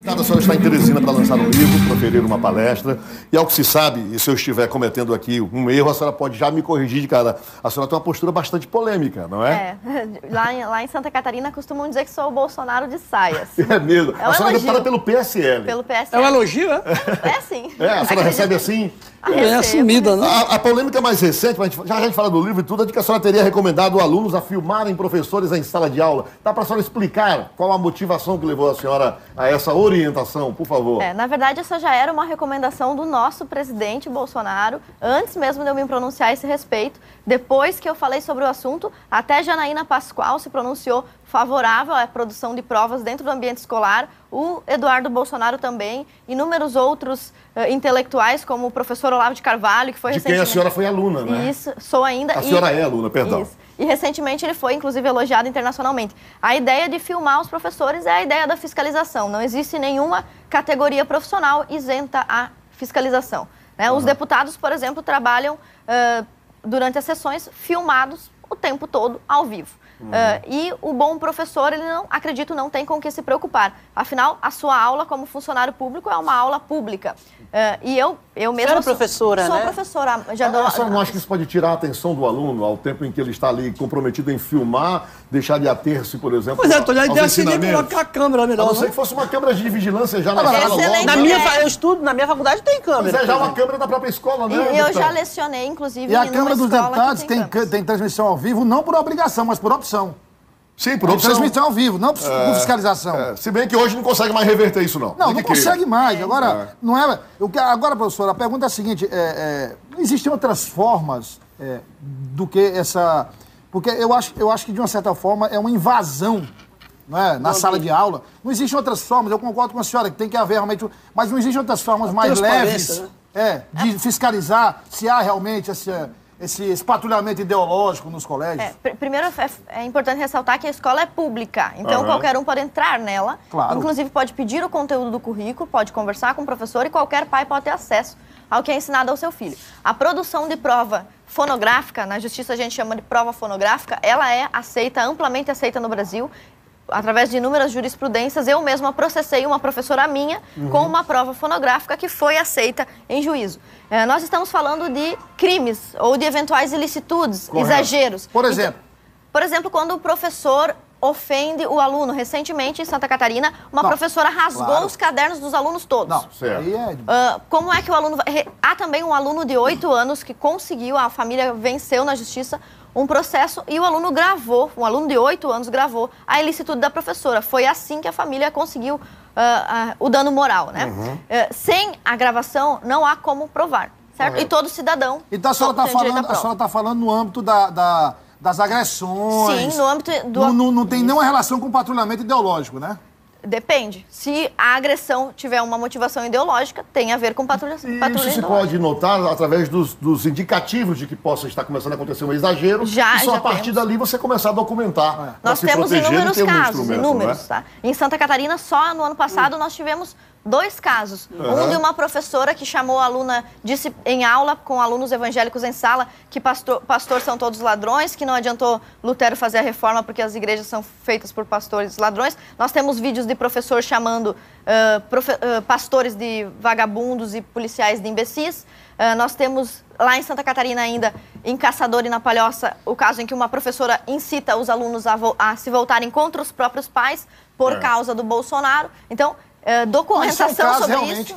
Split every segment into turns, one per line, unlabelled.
A senhora está em Teresina para lançar um livro, proferir uma palestra, e ao que se sabe, e se eu estiver cometendo aqui um erro, a senhora pode já me corrigir de cara. A senhora tem uma postura bastante polêmica, não é?
Lá em Santa Catarina costumam dizer que sou o Bolsonaro de saias.
É mesmo. A senhora é deputada pelo PSL.
Pelo PSL.
É um elogio, é?
É sim.
A senhora recebe assim?
É assumida, né?
A polêmica mais recente, mas já a gente fala do livro e tudo, é de que a senhora teria recomendado alunos a filmarem professores em sala de aula. Dá para a senhora explicar qual a motivação que levou a senhora a essa orientação, por favor?
Na verdade, essa já era uma recomendação do nosso presidente Bolsonaro, antes mesmo de eu me pronunciar a esse respeito. Depois que eu falei sobre o assunto, até Janaína Pascoal se pronunciou favorável à produção de provas dentro do ambiente escolar, o Eduardo Bolsonaro também, inúmeros outros intelectuais, como o professor Olavo de Carvalho, que foi recentemente...
De quem a senhora foi aluna, né?
Isso, sou ainda.
A senhora é aluna, perdão.
Isso. E recentemente ele foi, inclusive, elogiado internacionalmente. A ideia de filmar os professores é a ideia da fiscalização. Não existe nenhuma categoria profissional isenta à fiscalização, né? Os deputados, por exemplo, trabalham durante as sessões filmados o tempo todo, ao vivo. E o bom professor, ele não tem com o que se preocupar. Afinal, a sua aula como funcionário público é uma aula pública. E eu mesma...
Você era professora,
sou
né?
professora.
A senhora não acha que isso pode tirar a atenção do aluno ao tempo em que ele está ali comprometido em filmar, deixar de ater-se, por exemplo,
Pois é, Antônio, a ideia seria
ensinamentos?
colocar a câmera melhor.
A não ser que fosse uma câmera de vigilância já na sala.
Eu estudo, na minha faculdade tem câmera.
Mas é já uma câmera da própria escola, né?
E eu já lecionei, inclusive,
E a Câmara dos Deputados
tem
tem transmissão ao vivo, não por obrigação, mas por opção.
Sim, por opção.
Transmissão ao vivo, não por fiscalização.
Se bem que hoje não consegue mais reverter isso, não.
Não consegue mais. Agora, não é... Agora, professora, a pergunta é a seguinte, existem outras formas do que essa... Porque eu acho que, de uma certa forma, é uma invasão, não é? Na sala de aula. Não existem outras formas, eu concordo com a senhora, que tem que haver realmente... Mas não existem outras formas mais leves, né? De fiscalizar se há realmente esse patrulhamento ideológico nos colégios?
Primeiro, é importante ressaltar que a escola é pública, então qualquer um pode entrar nela, inclusive pode pedir o conteúdo do currículo, pode conversar com o professor e qualquer pai pode ter acesso ao que é ensinado ao seu filho. A produção de prova fonográfica, na justiça a gente chama de prova fonográfica, ela é amplamente aceita no Brasil, através de inúmeras jurisprudências. Eu mesma processei uma professora minha com uma prova fonográfica que foi aceita em juízo. Nós estamos falando de crimes ou de eventuais ilicitudes, exageros.
Por exemplo?
Por exemplo, quando o professor ofende o aluno. Recentemente, em Santa Catarina, uma professora rasgou os cadernos dos alunos todos.
Não, certo.
Como é que o aluno... Há também um aluno de 8 anos que conseguiu, a família venceu na justiça um processo e o aluno gravou, um aluno de 8 anos gravou a ilicitude da professora. Foi assim que a família conseguiu o dano moral, né? Sem a gravação, não há como provar, certo?
Correto.
E todo cidadão...
Então a senhora está falando no âmbito das agressões.
Sim, no âmbito do...
Não tem nenhuma relação com o patrulhamento ideológico, né?
Depende. Se a agressão tiver uma motivação ideológica, tem a ver com patrulha
Isso se pode notar através dos indicativos de que possa estar começando a acontecer um exagero. E só a partir dali você começar a documentar.
Nós temos inúmeros casos, inúmeros, tá? Em Santa Catarina, só no ano passado, nós tivemos 2 casos. Um de uma professora que chamou a aluna, disse em aula com alunos evangélicos em sala que pastor são todos ladrões, que não adiantou Lutero fazer a reforma porque as igrejas são feitas por pastores ladrões. Nós temos vídeos de professor chamando pastores de vagabundos e policiais de imbecis. Nós temos lá em Santa Catarina ainda, em Caçador e na Palhoça, o caso em que uma professora incita os alunos a se voltarem contra os próprios pais por causa do Bolsonaro. Então, documentação sobre isso.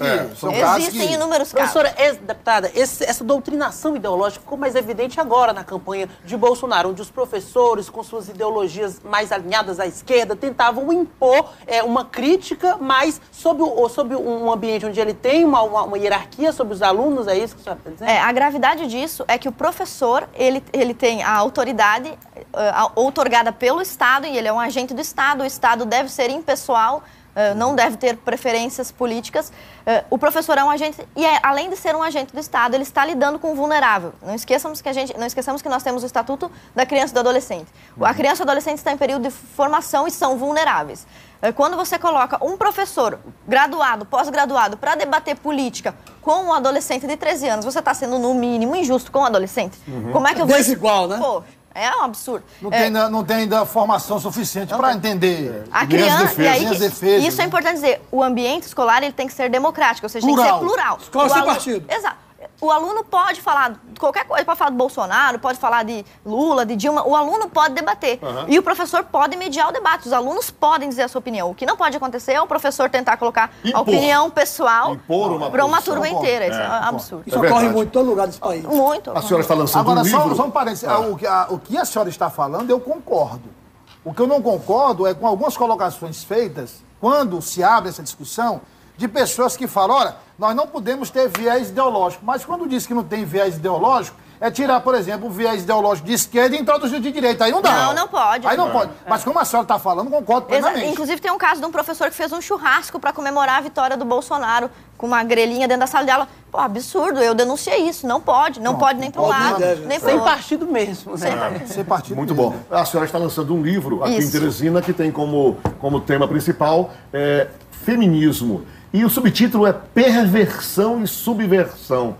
Existem inúmeros casos.
Professora, deputada, essa doutrinação ideológica ficou mais evidente agora na campanha de Bolsonaro, onde os professores, com suas ideologias mais alinhadas à esquerda, tentavam impor uma crítica, mas sob um ambiente onde ele tem uma hierarquia sobre os alunos, é isso que a senhora está dizendo?
A gravidade disso é que o professor, ele tem a autoridade outorgada pelo Estado, e ele é um agente do Estado, o Estado deve ser impessoal, não deve ter preferências políticas. O professor é um agente, e além de ser um agente do Estado, ele está lidando com o vulnerável. Não esqueçamos que nós temos o Estatuto da Criança e do Adolescente. A criança e o adolescente está em período de formação e são vulneráveis. Quando você coloca um professor graduado, pós-graduado, para debater política com um adolescente de 13 anos, você está sendo, no mínimo, injusto com um adolescente. Como é que eu vou...
Desigual, né?
Pô, é um absurdo.
Não tem ainda formação suficiente para entender
a criança, e aí,
defesas,
isso é importante dizer, o ambiente escolar ele tem que ser democrático, ou seja, tem que ser plural.
Escola sem partido.
Exato. O aluno pode falar de qualquer coisa, pode falar do Bolsonaro, pode falar de Lula, de Dilma, o aluno pode debater. E o professor pode mediar o debate, os alunos podem dizer a sua opinião. O que não pode acontecer é o professor tentar colocar a opinião pessoal para uma turma inteira. Isso é absurdo.
Isso ocorre muito em todo lugar desse país.
Muito.
A senhora está lançando um livro...
Agora, só um parênteses. O que a senhora está falando, eu concordo. O que eu não concordo é com algumas colocações feitas, quando se abre essa discussão, de pessoas que falam, olha, nós não podemos ter viés ideológico. Mas quando diz que não tem viés ideológico, é tirar, por exemplo, o viés ideológico de esquerda e introduzir de direita. Aí não dá.
Não pode.
Aí não pode. Mas como a senhora está falando, concordo plenamente.
Inclusive, tem um caso de um professor que fez um churrasco para comemorar a vitória do Bolsonaro, com uma grelhinha dentro da sala de aula. Pô, absurdo, eu denunciei isso. Não pode. Não pode nem para um lado, nem para o outro.
Sem partido mesmo, né?
Sem partido.
Muito bom. A senhora está lançando um livro aqui em Teresina que tem como tema principal feminismo. E o subtítulo é Perversão e Subversão.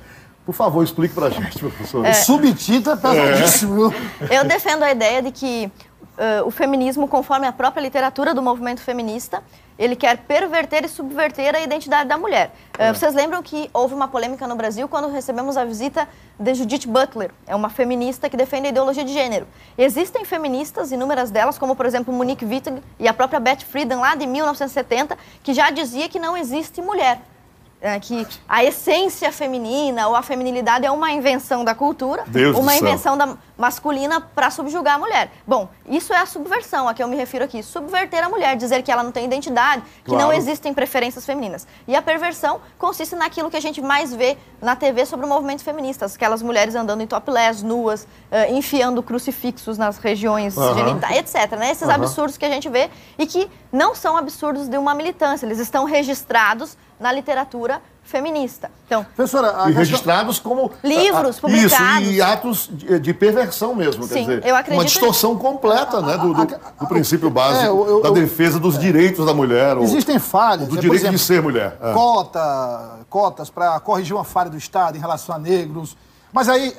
Por favor, explique pra gente, professor.
O subtítulo é pesadíssimo.
Eu defendo a ideia de que o feminismo, conforme a própria literatura do movimento feminista, ele quer perverter e subverter a identidade da mulher. Vocês lembram que houve uma polêmica no Brasil quando recebemos a visita de Judith Butler, é uma feminista que defende a ideologia de gênero. Existem feministas, inúmeras delas, como por exemplo Monique Wittig e a própria Beth Friedan, lá de 1970, que já dizia que não existe mulher. Que a essência feminina ou a feminilidade é uma invenção da cultura, uma invenção masculina para subjugar a mulher. Bom, isso é a subversão a que eu me refiro aqui. Subverter a mulher, dizer que ela não tem identidade, que não existem preferências femininas. E a perversão consiste naquilo que a gente mais vê na TV sobre o movimento feminista. Aquelas mulheres andando em topless, nuas, enfiando crucifixos nas regiões genitais, etc. Né? Esses absurdos que a gente vê e que não são absurdos de uma militância. Eles estão registrados na literatura feminista. Então,
professora,
e registrados como
livros publicados.
Isso, e atos de perversão mesmo.
Sim,
quer dizer,
eu acredito
uma distorção completa do princípio básico da defesa dos direitos da mulher.
Existem falhas.
Do direito de ser mulher.
Cotas para corrigir uma falha do Estado em relação a negros. Mas aí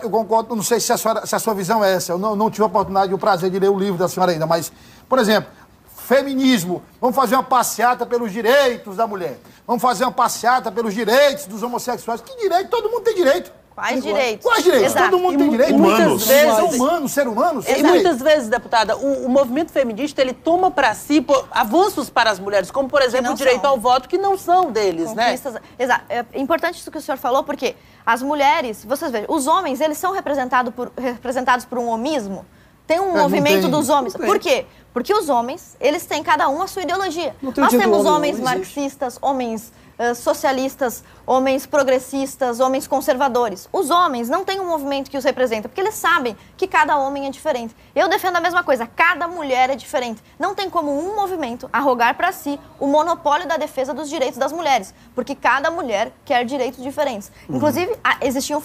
eu concordo, não sei se a sua visão é essa. Eu não tive a oportunidade e o prazer de ler o livro da senhora ainda, mas, por exemplo, feminismo, vamos fazer uma passeata pelos direitos da mulher. Vamos fazer uma passeata pelos direitos dos homossexuais. Que direito? Todo mundo tem direito.
Quais direitos?
Quais direitos?
Exato.
Todo mundo tem direito.
Muitas vezes...
São humanos, ser humanos.
E muitas vezes, deputada, o movimento feminista, ele toma para si avanços para as mulheres, como, por exemplo, o direito ao voto, que não são deles, né?
Exato. É importante isso que o senhor falou, porque as mulheres, vocês vejam, os homens, eles são representados por um homismo. Tem um movimento dos homens. Por quê? Porque os homens, eles têm cada um a sua ideologia. Nós temos homens marxistas, homens socialistas, homens progressistas, homens conservadores. Os homens não têm um movimento que os representa, porque eles sabem que cada homem é diferente. Eu defendo a mesma coisa, cada mulher é diferente. Não tem como um movimento arrogar para si o monopólio da defesa dos direitos das mulheres, porque cada mulher quer direitos diferentes. Inclusive, existiam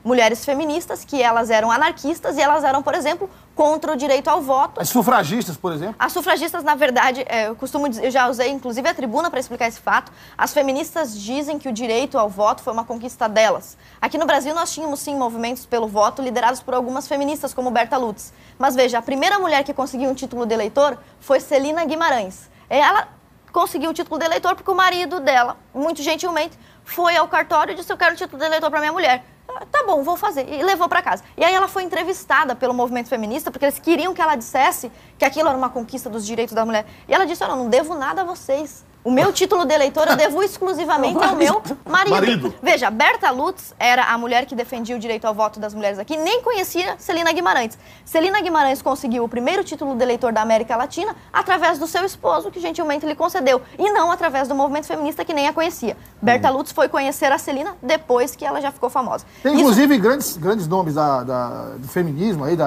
mulheres feministas, que elas eram anarquistas e elas eram, por exemplo, contra o direito ao voto.
As sufragistas, por exemplo?
As sufragistas, na verdade, eu costumo dizer, eu já usei inclusive a tribuna para explicar esse fato, as feministas dizem que o direito ao voto foi uma conquista delas. Aqui no Brasil nós tínhamos sim movimentos pelo voto liderados por algumas feministas, como Berta Lutz. Mas veja, a primeira mulher que conseguiu um título de eleitor foi Celina Guimarães. Ela conseguiu o título de eleitor porque o marido dela, muito gentilmente, foi ao cartório e disse: eu quero o título de eleitor para minha mulher. Tá bom, vou fazer. E levou para casa. E aí ela foi entrevistada pelo movimento feminista, porque eles queriam que ela dissesse que aquilo era uma conquista dos direitos da mulher. E ela disse: eu não devo nada a vocês. O meu título de eleitor eu devo exclusivamente ao meu marido. Veja, Berta Lutz era a mulher que defendia o direito ao voto das mulheres aqui, nem conhecia Celina Guimarães. Celina Guimarães conseguiu o primeiro título de eleitor da América Latina através do seu esposo, que gentilmente lhe concedeu, e não através do movimento feminista, que nem a conhecia. Berta Lutz foi conhecer a Celina depois que ela já ficou famosa.
Tem, inclusive, grandes nomes do feminismo aí,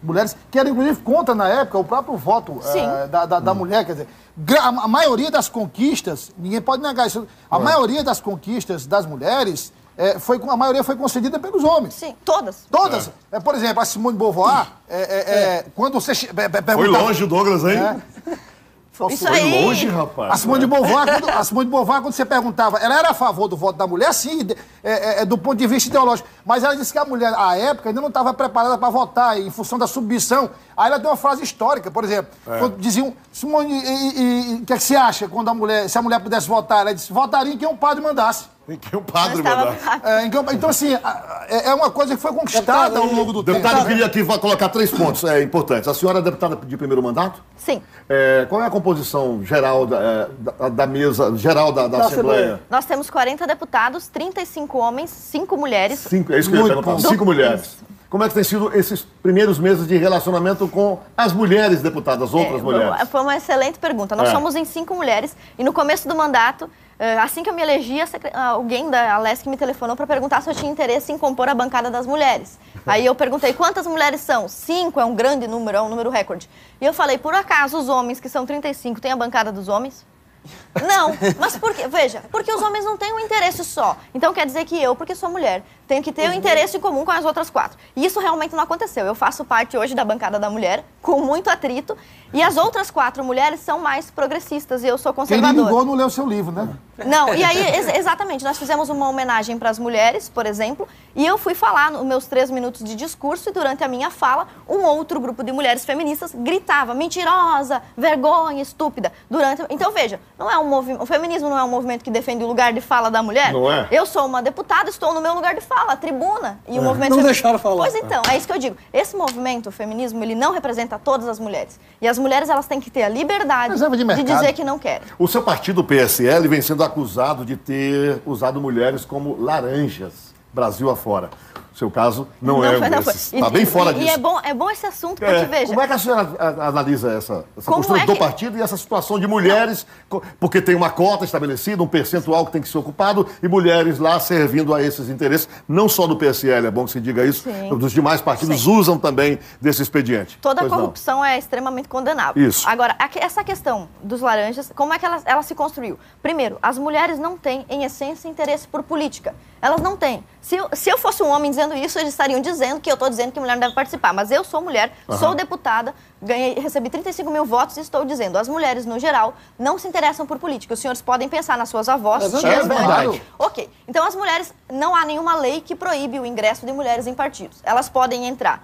mulheres, que eram, inclusive, contra, na época, o próprio voto da mulher. Quer dizer, a maioria das conquistas, ninguém pode negar isso, a maioria das conquistas das mulheres, a maioria foi concedida pelos homens.
Sim, todas.
Todas. Por exemplo, a Simone de Beauvoir, quando você pergunta...
Foi longe o Douglas, hein?
Isso aí.
Longe, rapaz.
A Simone de Beauvoir, quando você perguntava, ela era a favor do voto da mulher, sim, do ponto de vista ideológico. Mas ela disse que a mulher, à época, ainda não estava preparada para votar, em função da submissão. Aí ela deu uma frase histórica, por exemplo. Quando diziam, Simone, o que é que você acha quando se a mulher pudesse votar? Ela disse, votaria em quem o padre mandasse.
Em que o padre mandasse.
Então, assim, é uma coisa que foi conquistada ao longo do tempo.
Deputado, eu queria aqui colocar 3 pontos importantes. A senhora é deputada de primeiro mandato?
Sim.
Qual é a composição geral da mesa, geral da Assembleia?
Nós temos 40 deputados, 35 homens, 5 mulheres.
É isso que eu ia perguntar. 5 mulheres. Como é que tem sido esses primeiros meses de relacionamento com as mulheres deputadas, outras mulheres?
Foi uma excelente pergunta. Nós somos em 5 mulheres e no começo do mandato, assim que eu me elegi, alguém da Alesc me telefonou para perguntar se eu tinha interesse em compor a bancada das mulheres. Aí eu perguntei, quantas mulheres são? 5 é um grande número, é um número recorde. E eu falei, por acaso os homens, que são 35, têm a bancada dos homens? Não, mas por quê? Veja, porque os homens não têm um interesse só. Então quer dizer que eu, porque sou mulher, tenho que ter um interesse comum com as outras 4. E isso realmente não aconteceu. Eu faço parte hoje da bancada da mulher, com muito atrito, e as outras 4 mulheres são mais progressistas e eu sou conservadora.
Quem ligou não leu o seu livro, né?
Não, e aí, exatamente, nós fizemos uma homenagem para as mulheres, por exemplo, e eu fui falar nos meus 3 minutos de discurso e durante a minha fala, um outro grupo de mulheres feministas gritava, mentirosa, vergonha, estúpida. Então, veja, o feminismo não é um movimento que defende o lugar de fala da mulher.
Não é?
Eu sou uma deputada, estou no meu lugar de fala, a tribuna. E o movimento
não deixaram falar.
Pois então, é isso que eu digo. Esse movimento, o feminismo, ele não representa todas as mulheres. E as mulheres, elas têm que ter a liberdade de dizer que não querem.
O seu partido, o PSL, vem sendo acusado de ter usado mulheres como laranjas, Brasil afora. O seu caso não é um desses. Está bem fora disso.
E é bom esse assunto, porque veja...
Como é que a senhora analisa essa postura do partido e essa situação de mulheres, porque tem uma cota estabelecida, um percentual que tem que ser ocupado, e mulheres lá servindo a esses interesses, não só do PSL, é bom que se diga isso, dos demais partidos usam também desse expediente.
Toda corrupção é extremamente condenável.
Isso.
Agora, essa questão dos laranjas, como é que ela se construiu? Primeiro, as mulheres não têm, em essência, interesse por política. Elas não têm. Se eu fosse um homem dizendo isso, eles estariam dizendo que eu estou dizendo que mulher não deve participar. Mas eu sou mulher, sou deputada, recebi 35 mil votos e estou dizendo, as mulheres, no geral, não se interessam por política. Os senhores podem pensar nas suas avós, tias, mães. Ok. Então, as mulheres, não há nenhuma lei que proíbe o ingresso de mulheres em partidos. Elas podem entrar.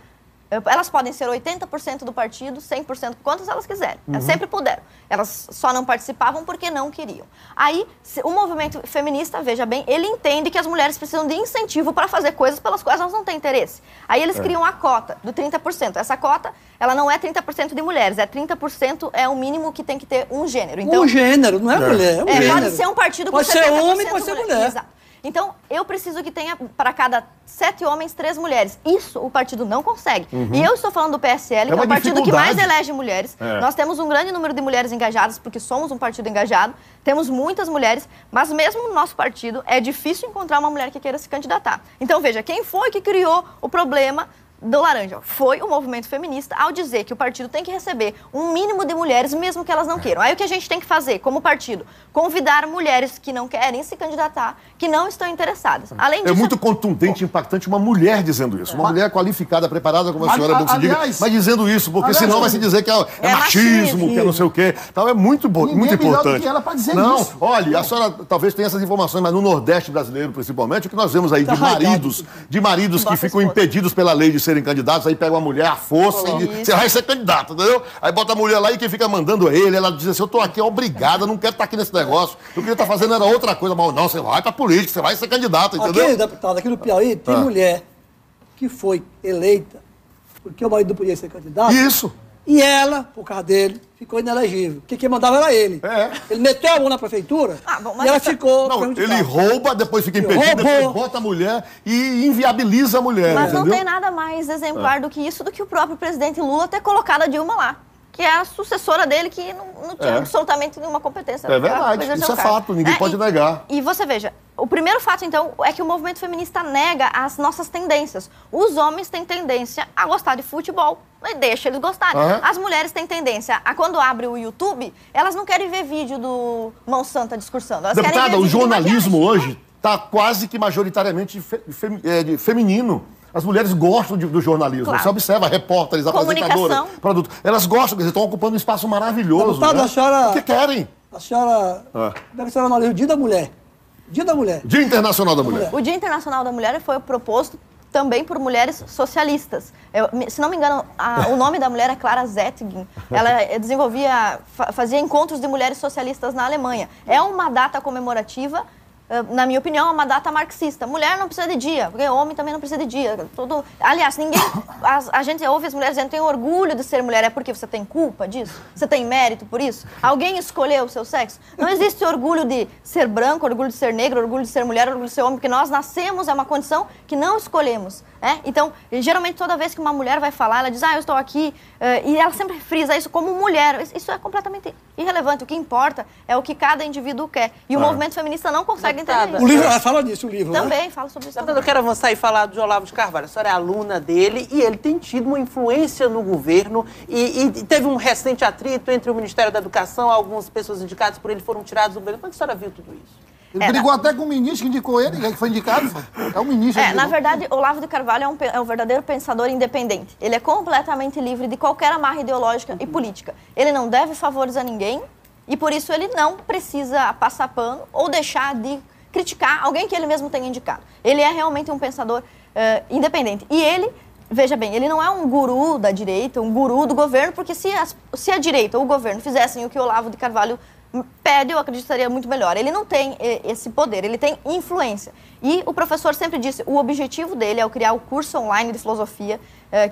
Elas podem ser 80% do partido, 100%, quantas elas quiserem. Elas sempre puderam. Elas só não participavam porque não queriam. Aí, o movimento feminista, veja bem, ele entende que as mulheres precisam de incentivo para fazer coisas pelas quais elas não têm interesse. Aí eles criam a cota do 30%. Essa cota, ela não é 30% de mulheres, 30% é o mínimo que tem que ter um gênero. Então,
um gênero, não é mulher, é um gênero.
Pode ser um partido com 70%
pode ser homem, pode ser mulher.
Exato. Então, eu preciso que tenha, para cada 7 homens, 3 mulheres. Isso o partido não consegue. E eu estou falando do PSL, que é o partido que mais elege mulheres. Nós temos um grande número de mulheres engajadas, porque somos um partido engajado. Temos muitas mulheres, mas mesmo no nosso partido, é difícil encontrar uma mulher que queira se candidatar. Então, veja, quem foi que criou o problema do laranja? Foi o movimento feminista ao dizer que o partido tem que receber um mínimo de mulheres, mesmo que elas não queiram. Aí o que a gente tem que fazer, como partido? Convidar mulheres que não querem se candidatar, que não estão interessadas. Além disso,
é muito contundente e impactante uma mulher dizendo isso. Uma mulher qualificada, preparada, como a senhora é bom que se diga, mas dizendo isso, porque senão vai se dizer que é machismo, que é não sei o quê. Então é muito importante.
Ela para dizer
não,
isso.
olha, a senhora talvez tenha essas informações, mas no Nordeste brasileiro, principalmente, o que nós vemos aí de maridos que ficam impedidos pela lei de serem candidatos, aí pega uma mulher à força e você vai ser candidato, entendeu? Aí bota a mulher lá e quem fica mandando é ele, ela diz assim, eu tô aqui obrigada, não quero estar aqui nesse negócio, eu queria estar fazendo era outra coisa, mas não, você vai pra política, você vai ser candidato, entendeu?
Aqui, deputado, aqui no Piauí, tem mulher que foi eleita porque o marido não podia ser candidato.
Isso.
E ela, por causa dele, ficou inelegível. Porque quem mandava era ele. Ele meteu a mão na prefeitura e ela ficou...
Não, ele rouba, depois fica impedido, depois bota a mulher e inviabiliza a mulher,
mas
entendeu?
Não tem nada mais exemplar do que isso, do que o próprio presidente Lula ter colocado a Dilma lá. Que é a sucessora dele, que não tinha absolutamente nenhuma competência.
É verdade, isso é fato, ninguém pode negar.
E você veja, o primeiro fato, então, é que o movimento feminista nega as nossas tendências. Os homens têm tendência a gostar de futebol, mas deixa eles gostarem. As mulheres têm tendência a, quando abre o YouTube, elas não querem ver vídeo do Mão Santa discursando. Elas
Deputada,
querem ver
o jornalismo hoje está quase que majoritariamente feminino. As mulheres gostam do jornalismo. Claro. Você observa repórteres, apresentadoras, produtos. Elas gostam, eles estão ocupando um espaço maravilhoso.
Né?
Porque querem.
A senhora... Como é que a senhora analisa o Dia da Mulher? Dia da Mulher.
Dia Internacional da Mulher.
O Dia Internacional da Mulher foi proposto também por mulheres socialistas. Se não me engano, o nome da mulher é Clara Zetkin. Ela fazia encontros de mulheres socialistas na Alemanha. É uma data comemorativa, na minha opinião, é uma data marxista. Mulher não precisa de dia, porque homem também não precisa de dia. Aliás, a gente ouve as mulheres dizendo, tem orgulho de ser mulher. É porque você tem culpa disso? Você tem mérito por isso? Alguém escolheu o seu sexo? Não existe orgulho de ser branco, orgulho de ser negro, orgulho de ser mulher, orgulho de ser homem, porque nós nascemos, é uma condição que não escolhemos. Então, geralmente, toda vez que uma mulher vai falar, ela diz, eu estou aqui, e ela sempre frisa isso como mulher. Isso é completamente irrelevante. O que importa é o que cada indivíduo quer. E o movimento feminista não consegue entender isso.
O livro, ela fala disso, o livro.
Também fala sobre isso.
Eu quero avançar e falar de Olavo de Carvalho. A senhora é aluna dele e ele tem tido uma influência no governo e teve um recente atrito entre o Ministério da Educação, algumas pessoas indicadas por ele foram tiradas do governo. Como é que a senhora viu tudo isso?
Ele brigou até com o ministro que indicou ele, que foi indicado. É o ministro.
Na verdade, Olavo de Carvalho é um verdadeiro pensador independente. Ele é completamente livre de qualquer amarra ideológica e política. Ele não deve favores a ninguém e, por isso, ele não precisa passar pano ou deixar de criticar alguém que ele mesmo tenha indicado. Ele é realmente um pensador independente. E ele, veja bem, ele não é um guru da direita, um guru do governo, porque se a direita ou o governo fizessem o que Olavo de Carvalho pede, eu acreditaria muito melhor. Ele não tem esse poder, ele tem influência. E o professor sempre disse, o objetivo dele é criar o curso online de filosofia,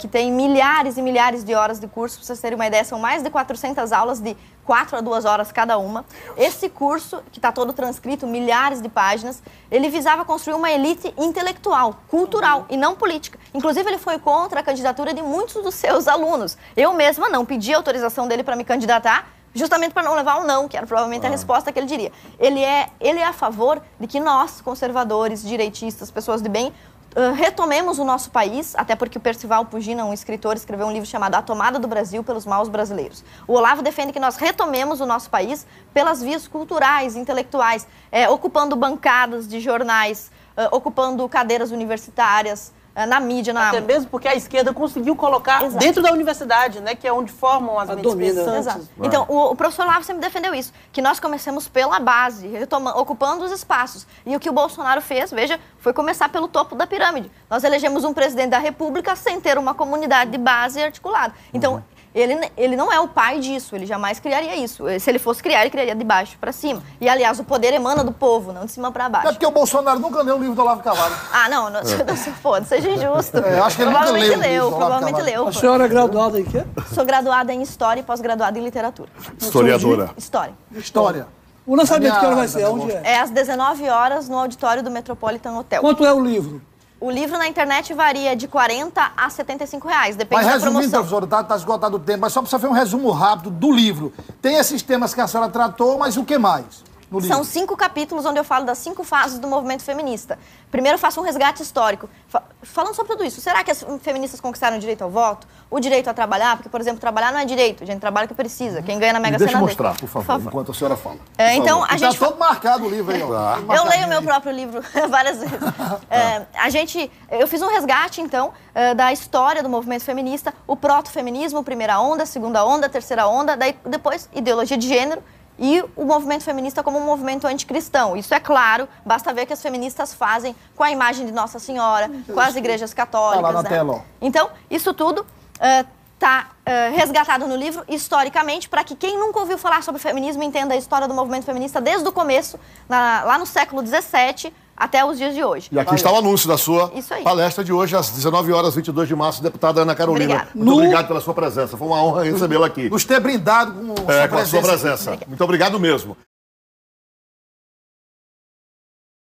que tem milhares e milhares de horas de curso. Para vocês terem uma ideia, são mais de 400 aulas de 4 a 2 horas cada uma. Esse curso, que está todo transcrito, milhares de páginas, ele visava construir uma elite intelectual, cultural e não política. Inclusive, ele foi contra a candidatura de muitos dos seus alunos. Eu mesma não pedi autorização dele para me candidatar, justamente para não levar um não, que era provavelmente a resposta que ele diria. Ele é a favor de que nós, conservadores, direitistas, pessoas de bem, retomemos o nosso país, até porque o Percival Pugina, um escritor, escreveu um livro chamado A Tomada do Brasil pelos Maus Brasileiros. O Olavo defende que nós retomemos o nosso país pelas vias culturais, intelectuais, ocupando bancadas de jornais, ocupando cadeiras universitárias, na mídia,
Até mesmo porque a esquerda conseguiu colocar dentro da universidade, né? Que é onde formam as mentes pensantes.
Exato. Então, o professor Olavo sempre defendeu isso, que nós comecemos pela base, ocupando os espaços. E o que o Bolsonaro fez, veja, foi começar pelo topo da pirâmide. Nós elegemos um presidente da República sem ter uma comunidade de base articulada. Então, ele não é o pai disso, ele jamais criaria isso. Se ele fosse criar, ele criaria de baixo para cima. E, aliás, o poder emana do povo, não de cima para baixo.
É porque o Bolsonaro nunca leu o livro do Olavo de Carvalho.
Não seja injusto.
Acho que ele
provavelmente leu.
A senhora é graduada em quê?
Sou graduada em História e pós-graduada em Literatura.
Historiadora.
História.
O lançamento que hora vai ser? Onde é?
É às 19 horas no auditório do Metropolitan Hotel.
Quanto é o livro?
O livro na internet varia de R$40 a R$75, depende da promoção.
Mas resumindo, professor, tá esgotado o tempo, mas só para você fazer um resumo rápido do livro. Tem esses temas que a senhora tratou, mas o que mais no livro?
São 5 capítulos onde eu falo das 5 fases do movimento feminista. Primeiro eu faço um resgate histórico, falando sobre tudo isso. Será que as feministas conquistaram o direito ao voto? O direito a trabalhar? Porque, por exemplo, trabalhar não é direito, a gente trabalha o que precisa. Quem ganha na Mega Sena...
Deixa eu mostrar, por favor, enquanto a senhora fala.
Então, a gente...
Tá todo marcado o livro aí, ó.
Eu leio meu próprio livro várias vezes. Eu fiz um resgate, então, da história do movimento feminista, o proto-feminismo, primeira onda, segunda onda, terceira onda, daí depois ideologia de gênero, e o movimento feminista como um movimento anticristão. Isso é claro, basta ver o que as feministas fazem com a imagem de Nossa Senhora, com as igrejas católicas.
Tá lá na tela, ó.
Então, isso tudo está resgatado no livro historicamente, para que quem nunca ouviu falar sobre feminismo entenda a história do movimento feminista desde o começo, lá no século XVII, até os dias de hoje.
E aqui está o anúncio da sua palestra de hoje, às 19 horas, 22 de março, deputada Ana Carolina.
Obrigada.
Muito obrigado pela sua presença. Foi uma honra recebê-la aqui.
Nos ter brindado com
a sua presença. Muito obrigado mesmo.